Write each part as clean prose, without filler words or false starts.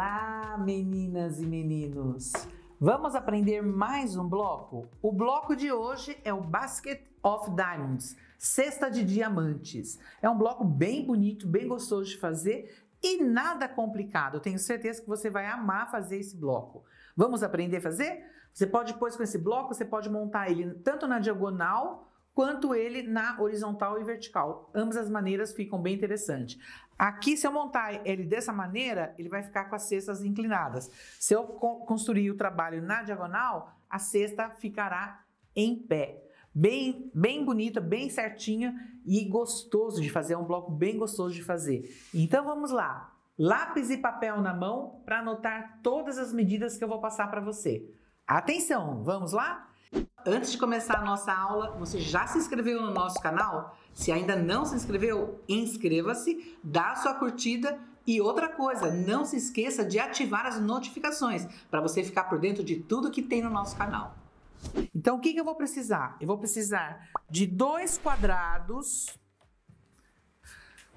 Olá, meninas e meninos! Vamos aprender mais um bloco? O bloco de hoje é o Basket of Diamonds, cesta de diamantes. É um bloco bem bonito, bem gostoso de fazer e nada complicado. Eu tenho certeza que você vai amar fazer esse bloco. Vamos aprender a fazer? Você pode, depois com esse bloco, você pode montar ele tanto na diagonal quanto ele na horizontal e vertical. Ambas as maneiras ficam bem interessantes. Aqui, se eu montar ele dessa maneira, ele vai ficar com as cestas inclinadas. Se eu construir o trabalho na diagonal, a cesta ficará em pé. Bem bonita, bem certinha e gostoso de fazer. É um bloco bem gostoso de fazer. Então, vamos lá. Lápis e papel na mão para anotar todas as medidas que eu vou passar para você. Atenção, vamos lá? Antes de começar a nossa aula, você já se inscreveu no nosso canal? Se ainda não se inscreveu, inscreva-se, dá a sua curtida e outra coisa, não se esqueça de ativar as notificações para você ficar por dentro de tudo que tem no nosso canal. Então, o que eu vou precisar? Eu vou precisar de dois quadrados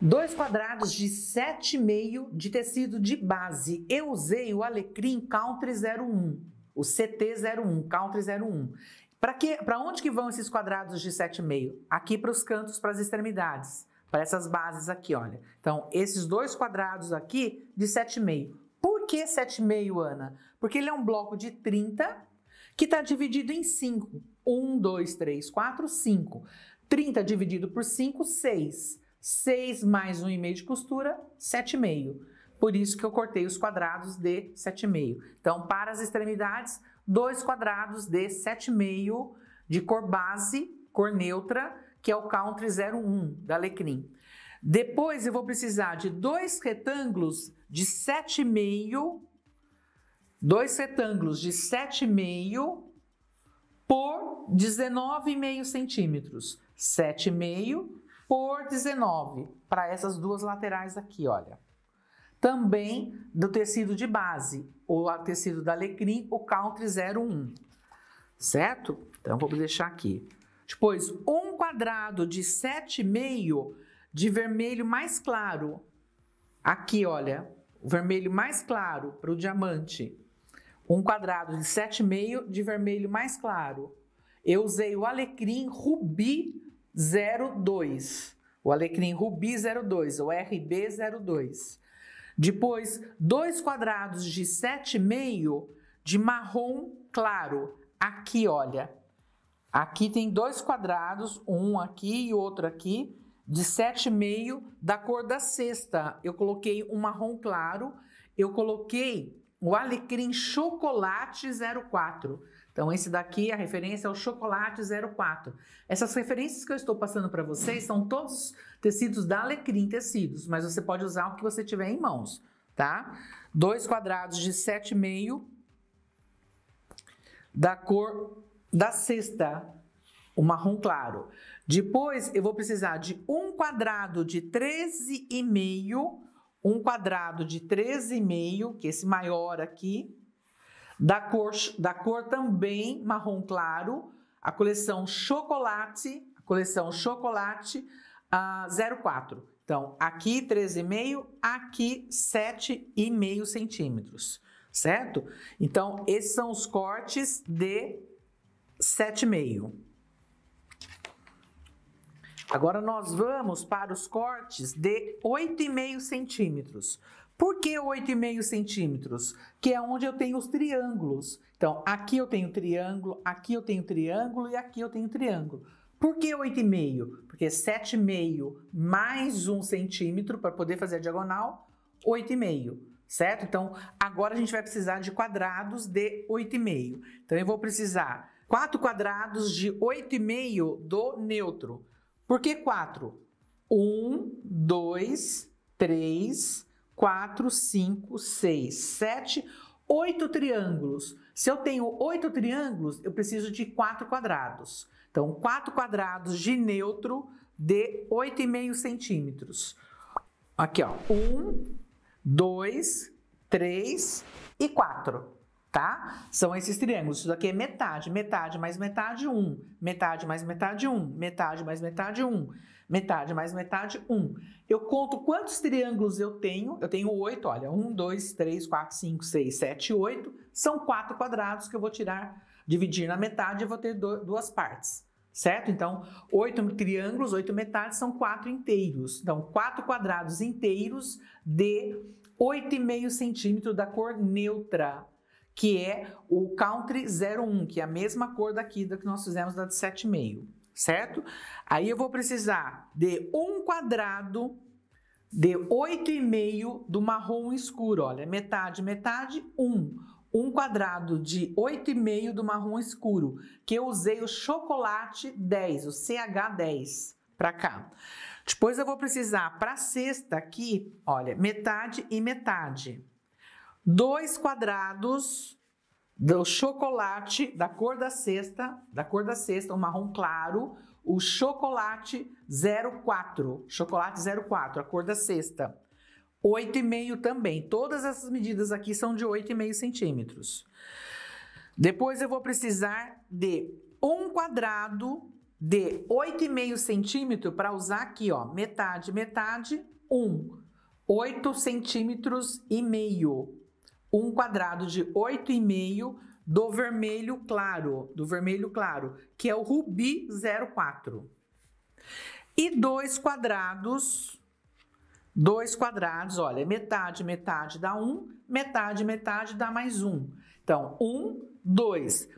de 7,5 de tecido de base. Eu usei o Alecrim Country 01. O CT01, Country 01. Para onde que vão esses quadrados de 7,5? Aqui para os cantos, para as extremidades. Para essas bases aqui, olha. Então, esses dois quadrados aqui de 7,5. Por que 7,5, Ana? Porque ele é um bloco de 30 que está dividido em 5. 1, 2, 3, 4, 5. 30 dividido por 5, 6. 6 mais 1,5 de costura, 7,5. Por isso que eu cortei os quadrados de 7,5. Então, para as extremidades, dois quadrados de 7,5 de cor base, cor neutra, que é o Country 01 da Alecrim. Depois eu vou precisar de dois retângulos de 7,5, por 19,5 centímetros. 7,5 por 19, para essas duas laterais aqui, olha. Também do tecido de base, o tecido da Alecrim, o Country 01, certo? Então, vou deixar aqui. Depois, um quadrado de 7,5 de vermelho mais claro. Aqui, olha, o vermelho mais claro para o diamante. Um quadrado de 7,5 de vermelho mais claro. Eu usei o Alecrim Rubi 02. O Alecrim Rubi 02, o RB02. Depois, dois quadrados de 7,5 de marrom claro. Aqui, olha. Aqui tem dois quadrados, um aqui e outro aqui, de 7,5 da cor da cesta. Eu coloquei um marrom claro. Eu coloquei o Alecrim Chocolate 04. Então, esse daqui, a referência é o Chocolate 04. Essas referências que eu estou passando para vocês são todos tecidos da Alecrim Tecidos, mas você pode usar o que você tiver em mãos, tá? Dois quadrados de 7,5 da cor da cesta, o marrom claro. Depois, eu vou precisar de um quadrado de 13,5, um quadrado de 13,5, que é esse maior aqui, da cor também marrom claro, a coleção Chocolate 04. Então, aqui 13,5, aqui 7,5 centímetros, certo? Então, esses são os cortes de 7,5. Agora, nós vamos para os cortes de 8,5 centímetros. Por que 8,5 centímetros? Que é onde eu tenho os triângulos. Então, aqui eu tenho triângulo, aqui eu tenho triângulo e aqui eu tenho triângulo. Por que 8,5? Porque 7,5 mais 1 centímetro para poder fazer a diagonal, 8,5, certo? Então, agora a gente vai precisar de quadrados de 8,5. Então, eu vou precisar 4 quadrados de 8,5 do neutro. Por que 4? 1, 2, 3... 4, 5, 6, 7, 8 triângulos. Se eu tenho 8 triângulos, eu preciso de 4 quadrados. Então, 4 quadrados de neutro de 8,5 centímetros. Aqui, ó. 1, 2, 3 e 4. tá? São esses triângulos. Isso daqui é metade. Metade mais metade, 1. Metade mais metade, 1. Metade mais metade, 1. Metade mais metade, 1. Eu conto quantos triângulos eu tenho. Eu tenho 8, olha. 1, 2, 3, 4, 5, 6, 7, 8. São 4 quadrados que eu vou tirar, dividir na metade e vou ter duas partes. Certo? Então, 8 triângulos, 8 metades são 4 inteiros. Então, 4 quadrados inteiros de 8,5 centímetros da cor neutra, que é o Country 01, que é a mesma cor daqui da que nós fizemos da de 7,5, certo? Aí eu vou precisar de um quadrado de 8,5 do marrom escuro, olha, metade, metade, 1. Um quadrado de 8,5 do marrom escuro, que eu usei o chocolate 10, o CH10, para cá. Depois eu vou precisar, para a cesta aqui, olha, metade e metade. 2 quadrados do chocolate da cor da cesta, o marrom claro, o chocolate 04, a cor da cesta. 8,5 também. Todas essas medidas aqui são de 8,5 centímetros. Depois eu vou precisar de um quadrado de 8,5 centímetros para usar aqui, ó, metade, metade, 8 centímetros e meio. Um quadrado de 8,5 do vermelho claro, que é o Rubi 04. E 2 quadrados, olha, metade, metade dá 1, metade, metade dá mais 1. Então, 2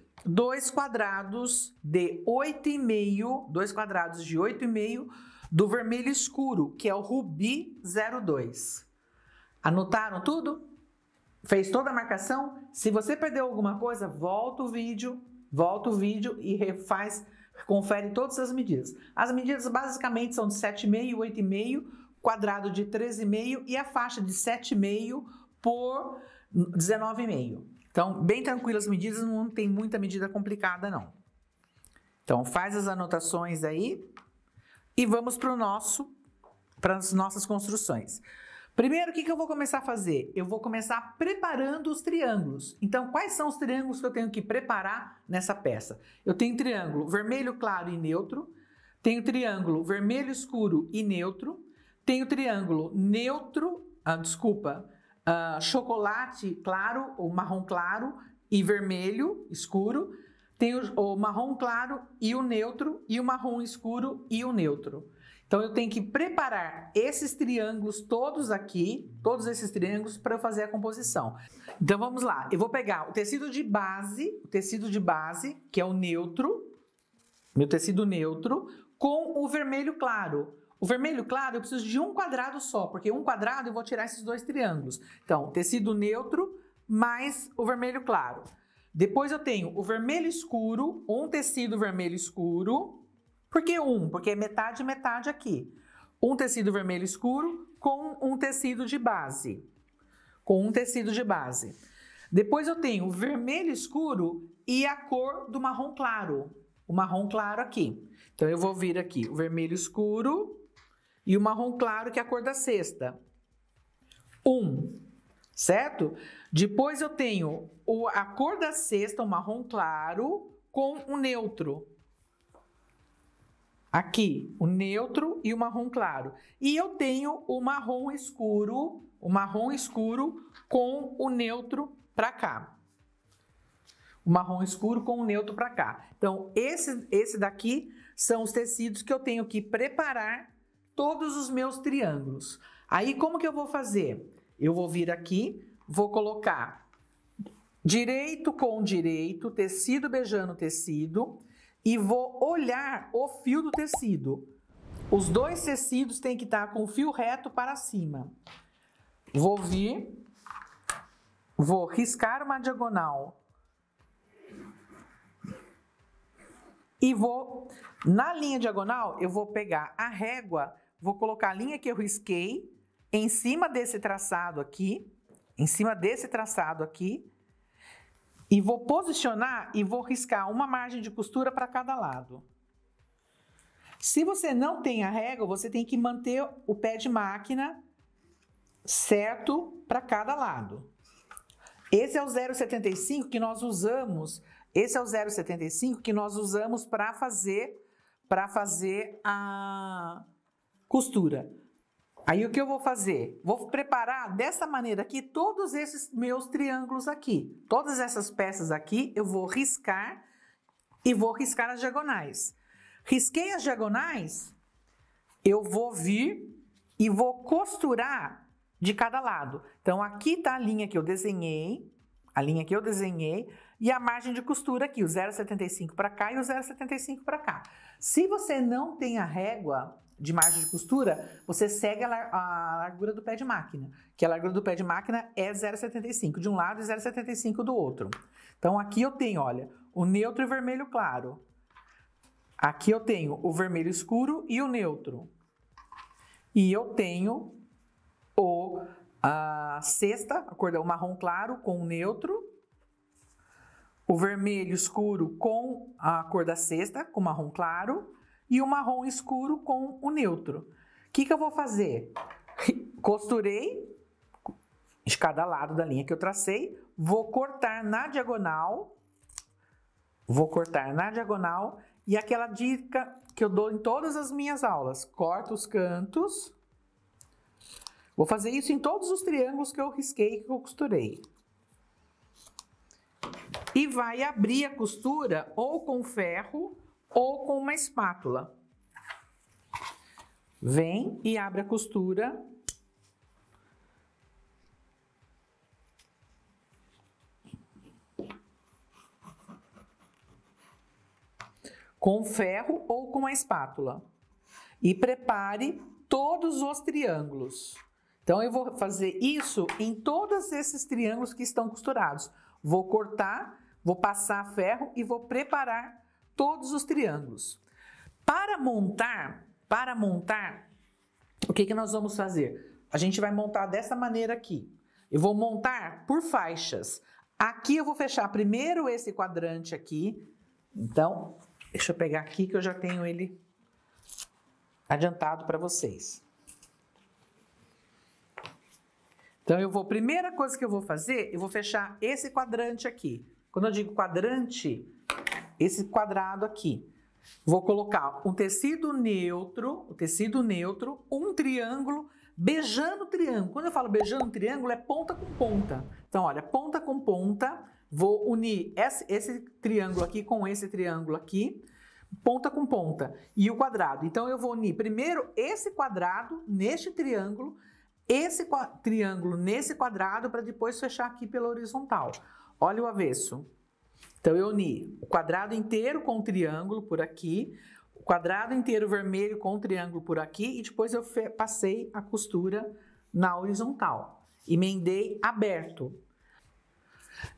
quadrados de 8,5, 2 quadrados de 8,5 do vermelho escuro, que é o Rubi 02. Anotaram tudo? Fez toda a marcação? Se você perdeu alguma coisa, volta o vídeo e refaz, confere todas as medidas. As medidas basicamente são de 7,5 e 8,5, quadrado de 13,5 e a faixa de 7,5 por 19,5. Então, bem tranquilas as medidas, não tem muita medida complicada, não. Então, faz as anotações aí e vamos para as nossas construções. Primeiro, o que eu vou começar a fazer? Eu vou começar preparando os triângulos. Então, quais são os triângulos que eu tenho que preparar nessa peça? Eu tenho triângulo vermelho claro e neutro, tenho triângulo vermelho escuro e neutro, tenho triângulo chocolate claro, ou marrom claro e vermelho escuro. Tenho o marrom claro e o neutro, e o marrom escuro e o neutro. Então, eu tenho que preparar esses triângulos todos aqui, todos esses triângulos, para eu fazer a composição. Então, vamos lá. Eu vou pegar o tecido de base, que é o neutro, meu tecido neutro, com o vermelho claro. O vermelho claro eu preciso de um quadrado só, porque um quadrado eu vou tirar esses 2 triângulos. Então, tecido neutro mais o vermelho claro. Depois eu tenho o vermelho escuro, um tecido vermelho escuro. Por que Porque é metade, metade aqui. Um tecido vermelho escuro com um tecido de base. Depois eu tenho o vermelho escuro e a cor do marrom claro. O marrom claro aqui. Então, eu vou vir aqui o vermelho escuro e o marrom claro, que é a cor da cesta. Certo? Depois eu tenho a cor da cesta, o marrom claro, com o neutro. Aqui, o neutro e o marrom claro. E eu tenho o marrom escuro com o neutro para cá. O marrom escuro com o neutro para cá. Então, esse daqui são os tecidos que eu tenho que preparar todos os meus triângulos. Aí, como que eu vou fazer? Eu vou vir aqui, vou colocar direito com direito, tecido beijando tecido, e vou olhar o fio do tecido. Os 2 tecidos têm que estar com o fio reto para cima. Vou vir, vou riscar uma diagonal e vou, na linha diagonal, eu vou pegar a régua, vou colocar a linha que eu risquei em cima desse traçado aqui, e vou posicionar e vou riscar uma margem de costura para cada lado. Se você não tem a régua, você tem que manter o pé de máquina certo para cada lado. Esse é o 0,75 que nós usamos, para fazer a costura. Aí o que eu vou fazer? Vou preparar dessa maneira aqui todos esses meus triângulos aqui. Todas essas peças aqui eu vou riscar e vou riscar as diagonais. Risquei as diagonais, eu vou vir e vou costurar de cada lado. Então aqui tá a linha que eu desenhei, e a margem de costura aqui, o 0,75 para cá e o 0,75 para cá. Se você não tem a régua de margem de costura, você segue a largura do pé de máquina, que a largura do pé de máquina é 0,75 de um lado e 0,75 do outro. Então aqui eu tenho, olha, o neutro e o vermelho claro. Aqui eu tenho o vermelho escuro e o neutro. E eu tenho a cesta, a cor do marrom claro com o neutro, o vermelho escuro com a cor da cesta, com marrom claro, e o marrom escuro com o neutro. O que eu vou fazer? Costurei de cada lado da linha que eu tracei, vou cortar na diagonal, e aquela dica que eu dou em todas as minhas aulas, corta os cantos. Vou fazer isso em todos os triângulos que eu risquei, que eu costurei. E vai abrir a costura ou com ferro ou com uma espátula. Vem e abre a costura. Com ferro ou com a espátula. E prepare todos os triângulos. Então, eu vou fazer isso em todos esses triângulos que estão costurados. Vou cortar, vou passar ferro e vou preparar todos os triângulos. Para montar, o que nós vamos fazer? A gente vai montar dessa maneira aqui. Eu vou montar por faixas. Aqui eu vou fechar primeiro esse quadrante aqui. Então, deixa eu pegar aqui que eu já tenho ele adiantado para vocês. Então, primeira coisa que eu vou fazer, eu vou fechar esse quadrante aqui. Quando eu digo quadrante, esse quadrado aqui. Vou colocar um tecido neutro, um triângulo, beijando o triângulo. Quando eu falo beijando o triângulo, é ponta com ponta. Então, olha, ponta com ponta, vou unir esse triângulo aqui com esse triângulo aqui, ponta com ponta, e o quadrado. Então, eu vou unir primeiro esse quadrado neste triângulo, esse triângulo nesse quadrado, para depois fechar aqui pela horizontal. Olha o avesso. Então, eu uni o quadrado inteiro com o triângulo por aqui, o quadrado inteiro vermelho com o triângulo por aqui, e depois eu passei a costura na horizontal. Emendei aberto.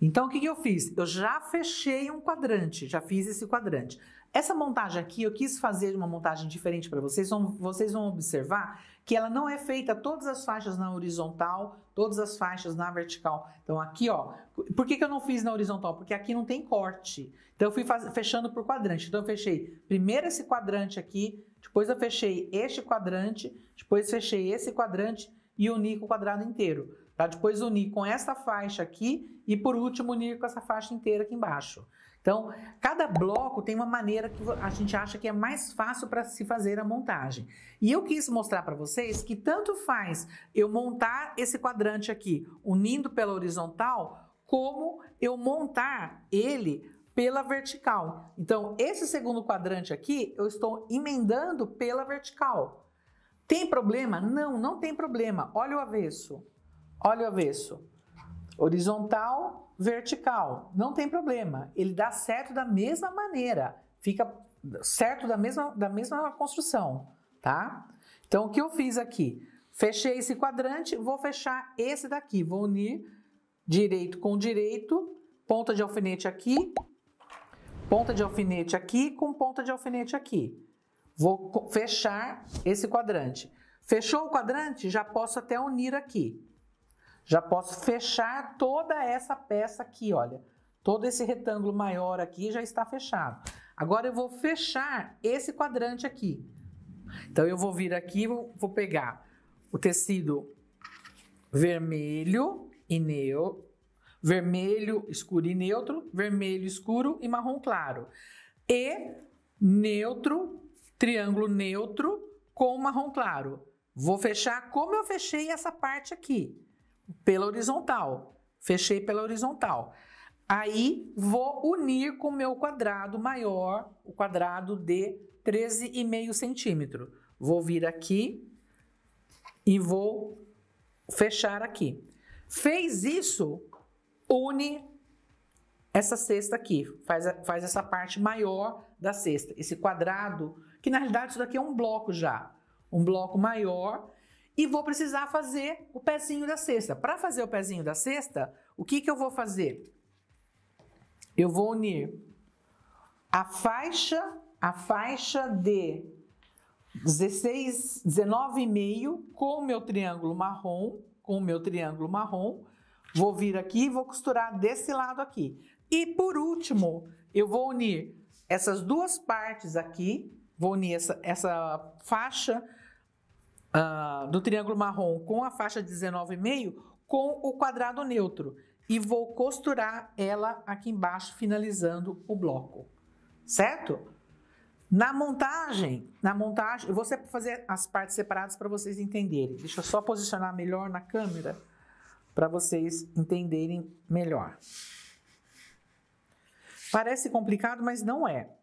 Então, o que eu fiz? Eu já fechei um quadrante, já fiz esse quadrante. Essa montagem aqui, eu quis fazer uma montagem diferente para vocês. Vocês vão observar que ela não é feita todas as faixas na horizontal, todas as faixas na vertical. Então, aqui, ó, por que eu não fiz na horizontal? Porque aqui não tem corte. Então, eu fui fechando por quadrante. Então, eu fechei primeiro esse quadrante aqui, depois eu fechei este quadrante, depois fechei esse quadrante e uni com o quadrado inteiro. Para depois unir com essa faixa aqui e, por último, unir com essa faixa inteira aqui embaixo. Então, cada bloco tem uma maneira que a gente acha que é mais fácil para se fazer a montagem. E eu quis mostrar para vocês que tanto faz eu montar esse quadrante aqui, unindo pela horizontal, como eu montar ele pela vertical. Então, esse segundo quadrante aqui, eu estou emendando pela vertical. Tem problema? Não, não tem problema. Olha o avesso. Olha o avesso. Horizontal, vertical, não tem problema, ele dá certo da mesma maneira, fica certo da mesma construção, tá? Então, o que eu fiz aqui? Fechei esse quadrante, vou fechar esse daqui, vou unir direito com direito, ponta de alfinete aqui com ponta de alfinete aqui. Vou fechar esse quadrante. Fechou o quadrante, já posso até unir aqui. Já posso fechar toda essa peça aqui, olha. Todo esse retângulo maior aqui já está fechado. Agora eu vou fechar esse quadrante aqui. Então, eu vou vir aqui, vou pegar o tecido vermelho e neutro, vermelho escuro e neutro, vermelho escuro e marrom claro. E neutro, triângulo neutro com marrom claro. Vou fechar como eu fechei essa parte aqui, pela horizontal. Fechei pela horizontal. Aí, vou unir com o meu quadrado maior, o quadrado de 13,5 centímetros. Vou vir aqui e vou fechar aqui. Fez isso, une essa cesta aqui, faz essa parte maior da cesta, esse quadrado, que na realidade isso daqui é um bloco já, um bloco maior, e vou precisar fazer o pezinho da cesta. Para fazer o pezinho da cesta, o que eu vou fazer? Eu vou unir a faixa de 19,5 com o meu triângulo marrom, vou vir aqui e vou costurar desse lado aqui. E por último, eu vou unir essas duas partes aqui, vou unir essa faixa do triângulo marrom com a faixa de 19,5 com o quadrado neutro. E vou costurar ela aqui embaixo, finalizando o bloco, certo? Na montagem, eu vou fazer as partes separadas para vocês entenderem. Deixa eu só posicionar melhor na câmera para vocês entenderem melhor. Parece complicado, mas não é.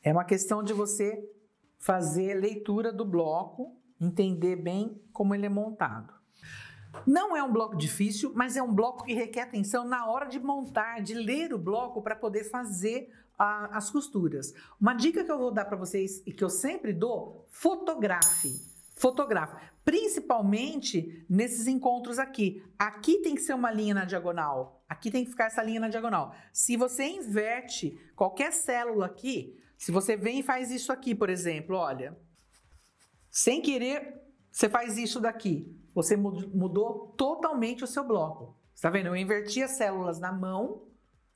É uma questão de você fazer leitura do bloco, entender bem como ele é montado. Não é um bloco difícil, mas é um bloco que requer atenção na hora de montar, de ler o bloco para poder fazer as costuras. Uma dica que eu vou dar para vocês e que eu sempre dou, fotografe. Principalmente nesses encontros aqui. Aqui tem que ser uma linha na diagonal. Aqui tem que ficar essa linha na diagonal. Se você inverte qualquer célula aqui, se você vem e faz isso aqui, por exemplo, olha, sem querer, você faz isso daqui. Você mudou totalmente o seu bloco. Você tá vendo? Eu inverti as células na mão,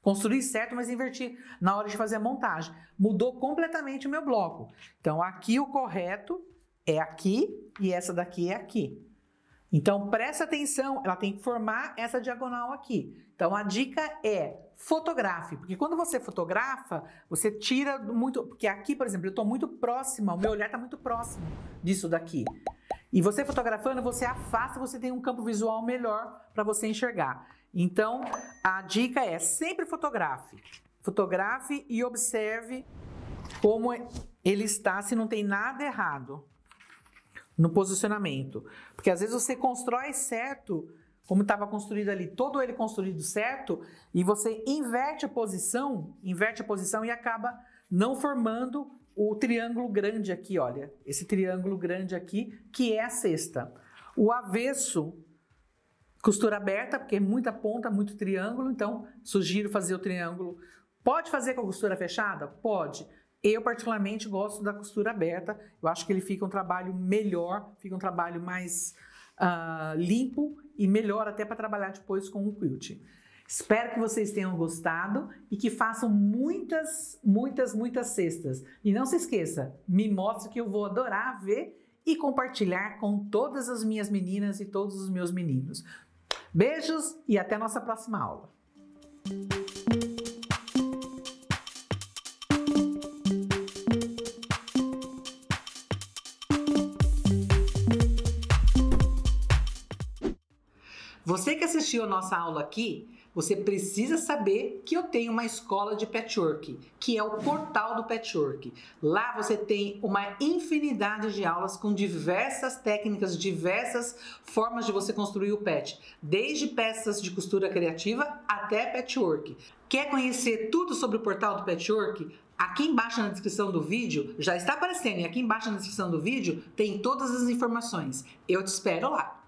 construí certo, mas inverti na hora de fazer a montagem. Mudou completamente o meu bloco. Então, aqui o correto é aqui e essa daqui é aqui. Então, presta atenção, ela tem que formar essa diagonal aqui. Então, a dica é fotografe, porque quando você fotografa, você tira muito... Porque aqui, por exemplo, eu estou muito próxima, o meu olhar está muito próximo disso daqui. E você fotografando, você afasta, você tem um campo visual melhor para você enxergar. Então, a dica é sempre fotografe. Fotografe e observe como ele está, se não tem nada errado no posicionamento. Porque às vezes você constrói certo, como estava construído ali, todo ele construído certo, e você inverte a posição e acaba não formando o triângulo grande aqui, olha, esse triângulo grande aqui, que é a cesta. O avesso, costura aberta, porque é muita ponta, muito triângulo, então sugiro fazer o triângulo. Pode fazer com a costura fechada? Pode. Eu particularmente gosto da costura aberta, eu acho que ele fica um trabalho melhor, fica um trabalho mais limpo e melhor até para trabalhar depois com o quilt. Espero que vocês tenham gostado e que façam muitas cestas. E não se esqueça, me mostre que eu vou adorar ver e compartilhar com todas as minhas meninas e todos os meus meninos. Beijos e até a nossa próxima aula. Você que assistiu a nossa aula aqui, você precisa saber que eu tenho uma escola de patchwork, que é o Portal do Patchwork. Lá você tem uma infinidade de aulas com diversas técnicas, diversas formas de você construir o patch, desde peças de costura criativa até patchwork. Quer conhecer tudo sobre o Portal do Patchwork? Aqui embaixo na descrição do vídeo, já está aparecendo, e aqui embaixo na descrição do vídeo tem todas as informações. Eu te espero lá.